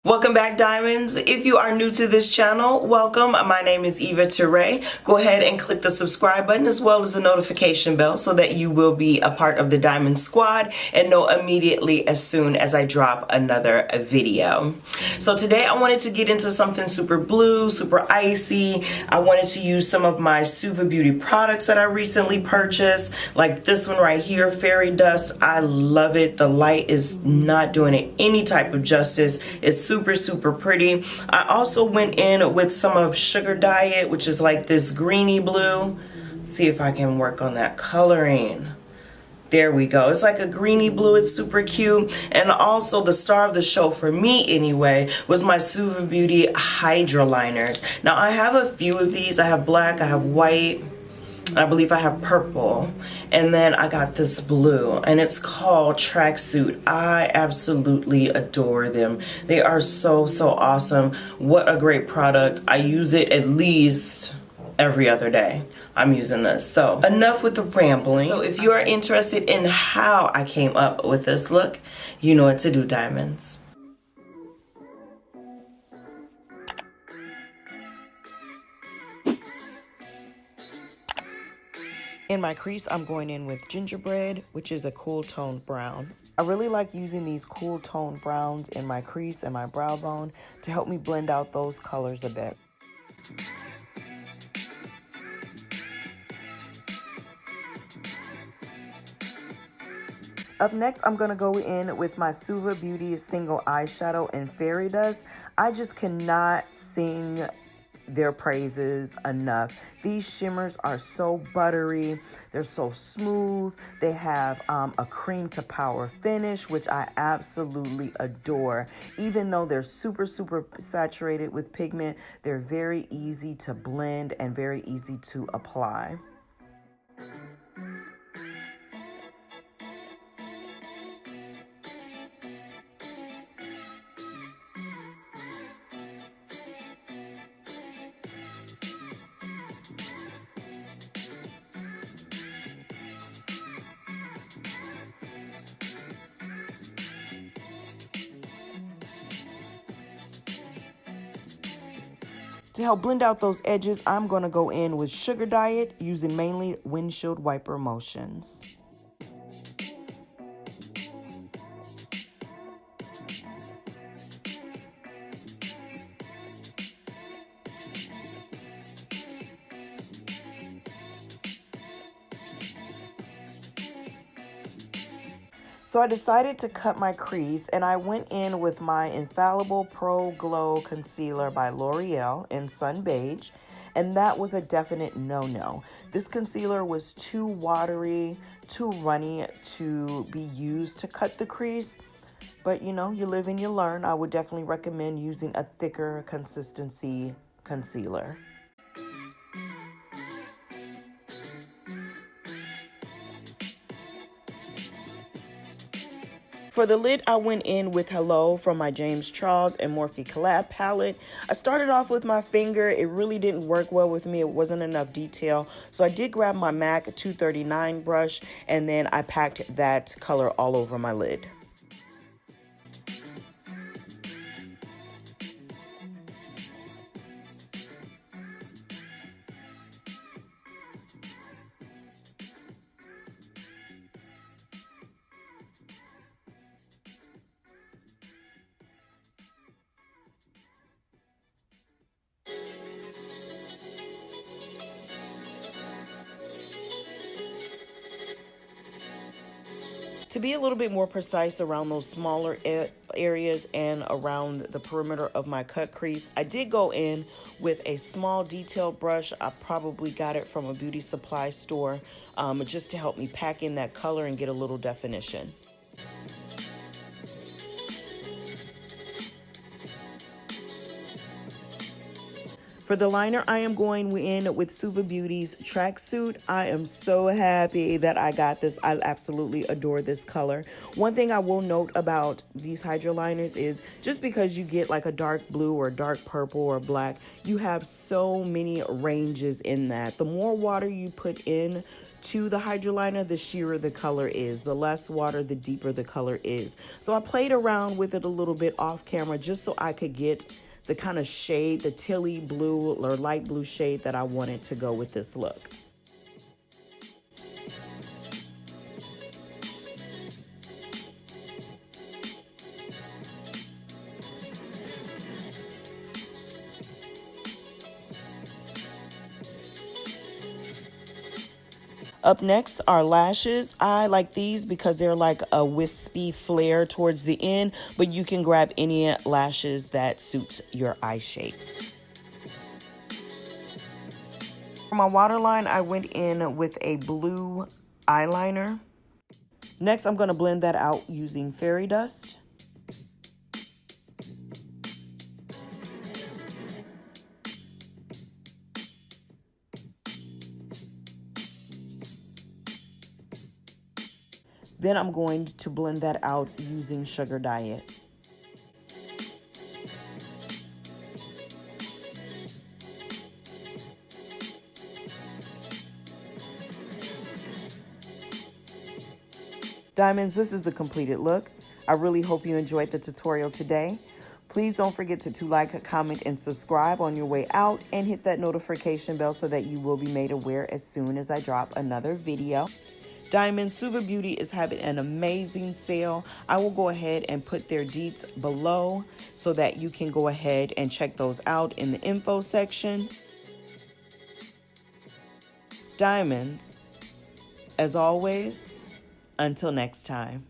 Welcome back, Diamonds. If you are new to this channel, welcome. My name is EYESHADOWS. Go ahead and click the subscribe button as well as the notification bell so that you will be a part of the Diamond Squad and know immediately as soon as I drop another video. So today I wanted to get into something super blue, super icy. I wanted to use some of my Suva beauty products that I recently purchased, like this one right here, Fairy Dust. I love it. The light is not doing it any type of justice. It's super pretty. I also went in with some of Sugar Diet, which is like this greeny blue. Let's see if I can work on that coloring. There we go. It's like a greeny blue. It's super cute. And also the star of the show for me anyway was my Suva Beauty Hydra Liners. Now I have a few of these. I have black, I have white, I believe I have purple, and then I got this blue, and it's called Tracksuit. I absolutely adore them. They are so awesome. What a great product. I use it at least every other day. I'm using this. So enough with the rambling. So if you are interested in how I came up with this look, you know what to do, Diamonds. In my crease, I'm going in with Gingerbread, which is a cool toned brown. I really like using these cool toned browns in my crease and my brow bone to help me blend out those colors a bit. Up next, I'm going to go in with my Suva Beauty Single Eyeshadow in Fairy Dust. I just cannot sing their praises enough. These shimmers are so buttery. They're so smooth. They have a cream to powder finish, which I absolutely adore. Even though they're super saturated with pigment, they're very easy to blend and very easy to apply. To help blend out those edges, I'm going to go in with Sugar Diet using mainly windshield wiper motions. So I decided to cut my crease, and I went in with my Infallible Pro Glow Concealer by L'Oreal in Sun Beige, and that was a definite no-no. This concealer was too watery, too runny to be used to cut the crease, but you know, you live and you learn. I would definitely recommend using a thicker consistency concealer. For the lid, I went in with Hello from my James Charles and Morphe collab palette. I started off with my finger. It really didn't work well with me. It wasn't enough detail. So I did grab my MAC 239 brush, and then I packed that color all over my lid. To be a little bit more precise around those smaller areas and around the perimeter of my cut crease, I did go in with a small detail brush. I probably got it from a beauty supply store just to help me pack in that color and get a little definition. For the liner, I am going in with Suva Beauty's tracksuit. I am so happy that I got this. I absolutely adore this color. One thing I will note about these Hydra liners is just because you get like a dark blue or dark purple or black, you have so many ranges in that. The more water you put in to the Hydra liner, the sheerer the color is. The less water, the deeper the color is. So I played around with it a little bit off camera just so I could get the kind of shade, the tilly blue or light blue shade that I wanted to go with this look. Up next are lashes. I like these because they're like a wispy flare towards the end, but you can grab any lashes that suits your eye shape. For my waterline, I went in with a blue eyeliner. Next, I'm going to blend that out using fairy dust. Then I'm going to blend that out using Sugar Diet. Diamonds, this is the completed look. I really hope you enjoyed the tutorial today. Please don't forget to like, comment, and subscribe on your way out, and hit that notification bell so that you will be made aware as soon as I drop another video. Diamonds, Suva Beauty is having an amazing sale. I will go ahead and put their deets below so that you can go ahead and check those out in the info section. Diamonds, as always, until next time.